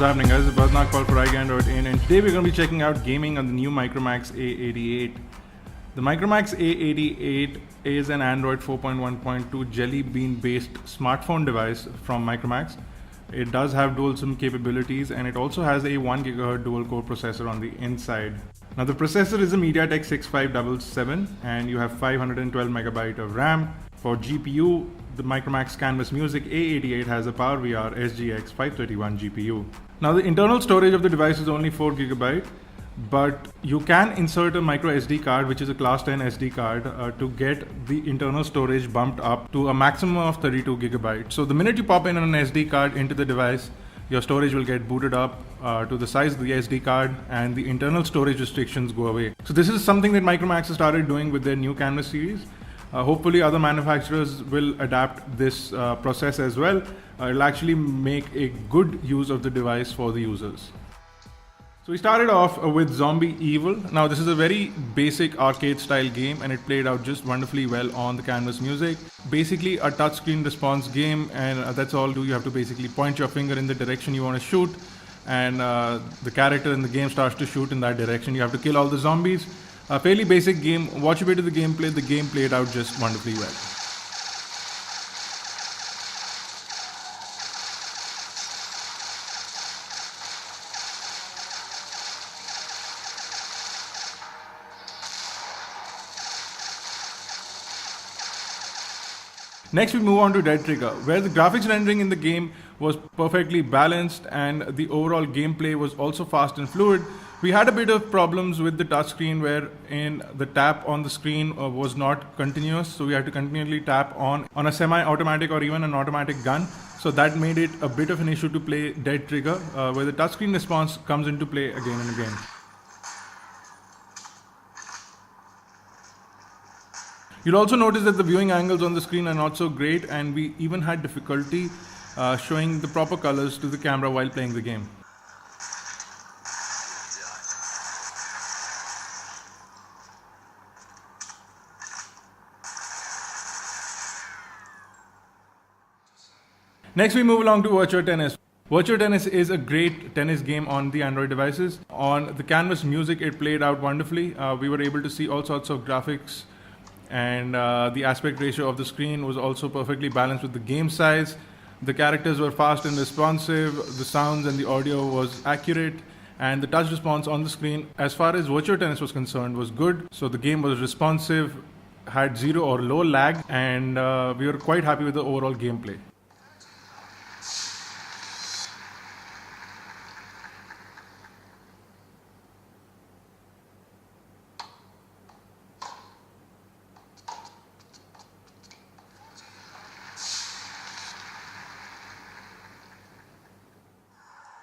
What's happening, guys? It's Badnak call for iGyaan.in, and today we're going to be checking out gaming on the new Micromax A88. The Micromax A88 is an Android 4.1.2 Jelly Bean based smartphone device from Micromax. It does have dual SIM capabilities, and it also has a 1 GHz dual core processor on the inside. Now the processor is a MediaTek 6577 and you have 512 MB of RAM. For GPU, the Micromax Canvas Music A88 has a PowerVR SGX 531 GPU. Now the internal storage of the device is only 4 GB, but you can insert a micro SD card, which is a class 10 SD card, to get the internal storage bumped up to a maximum of 32 GB. So the minute you pop in an SD card into the device, your storage will get booted up to the size of the SD card, and the internal storage restrictions go away. So this is something that Micromax has started doing with their new Canvas series. Hopefully other manufacturers will adapt this process as well. It'll actually make a good use of the device for the users. So we started off with Zombie Evil. Now this is a very basic arcade style game, and it played out just wonderfully well on the Canvas Music. Basically a touchscreen response game, and that's all you have to basically point your finger in the direction you want to shoot, and the character in the game starts to shoot in that direction. You have to kill all the zombies. A fairly basic game. Watch a bit of the gameplay. The game played out just wonderfully well. Next we move on to Dead Trigger, where the graphics rendering in the game was perfectly balanced and the overall gameplay was also fast and fluid. We had a bit of problems with the touchscreen, wherein the tap on the screen was not continuous, so we had to continually tap on a semi-automatic or even an automatic gun. So that made it a bit of an issue to play Dead Trigger, where the touchscreen response comes into play again and again. You'll also notice that the viewing angles on the screen are not so great, and we even had difficulty showing the proper colors to the camera while playing the game. Next we move along to Virtua Tennis. Virtua Tennis is a great tennis game on the Android devices. On the Canvas Music it played out wonderfully. We were able to see all sorts of graphics, and the aspect ratio of the screen was also perfectly balanced with the game size. The characters were fast and responsive, the sounds and the audio was accurate, and the touch response on the screen as far as Virtua Tennis was concerned was good. So the game was responsive, had zero or low lag, and we were quite happy with the overall gameplay.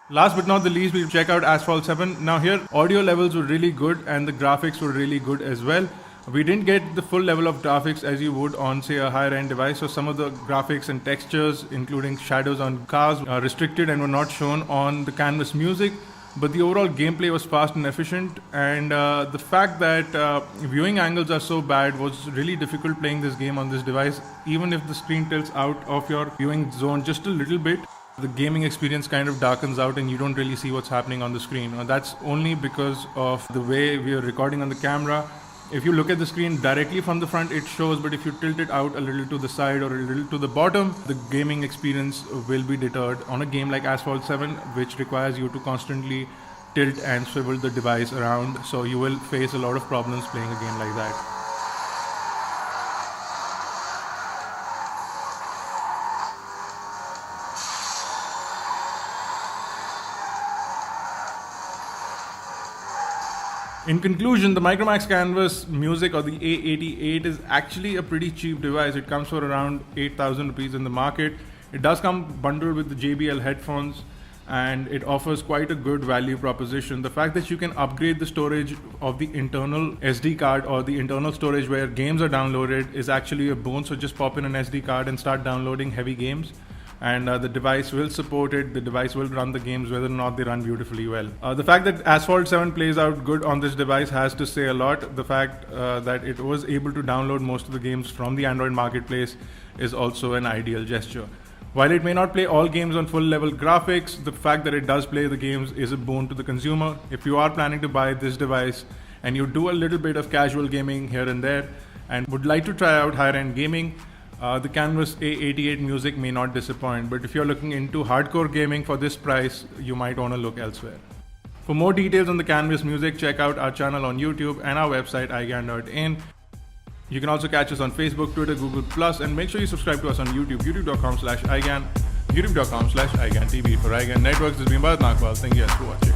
Last but not the least, we'll check out Asphalt 7. Now here, audio levels were really good and the graphics were really good as well. We didn't get the full level of graphics as you would on, say, a higher end device. So some of the graphics and textures, including shadows on cars, are restricted and were not shown on the Canvas Music. But the overall gameplay was fast and efficient, and the fact that viewing angles are so bad was really difficult playing this game on this device. Even if the screen tilts out of your viewing zone just a little bit, the gaming experience kind of darkens out and you don't really see what's happening on the screen. That's only because of the way we are recording on the camera. If you look at the screen directly from the front, it shows, but if you tilt it out a little to the side or a little to the bottom, the gaming experience will be deterred on a game like Asphalt 7, which requires you to constantly tilt and swivel the device around. So you will face a lot of problems playing a game like that. In conclusion, the Micromax Canvas Music, or the A88, is actually a pretty cheap device. It comes for around 8,000 rupees in the market. It does come bundled with the JBL headphones, and it offers quite a good value proposition. The fact that you can upgrade the storage of the internal SD card or the internal storage where games are downloaded is actually a boon. So just pop in an SD card and start downloading heavy games, and the device will support it. The device will run the games whether or not they run beautifully well. The fact that Asphalt 7 plays out good on this device has to say a lot. The fact that it was able to download most of the games from the Android marketplace is also an ideal gesture. While it may not play all games on full level graphics, the fact that it does play the games is a boon to the consumer. If you are planning to buy this device and you do a little bit of casual gaming here and there and would like to try out higher end gaming, the Canvas A88 Music may not disappoint. But if you're looking into hardcore gaming for this price, you might want to look elsewhere. For more details on the Canvas Music, check out our channel on YouTube and our website iGyaan.in. You can also catch us on Facebook, Twitter, Google+, and make sure you subscribe to us on YouTube, youtube.com/iGyaan, youtube.com/iGyaanTV. For iGyaan Networks, this has been Bharat Nagpal. Thank you guys for watching.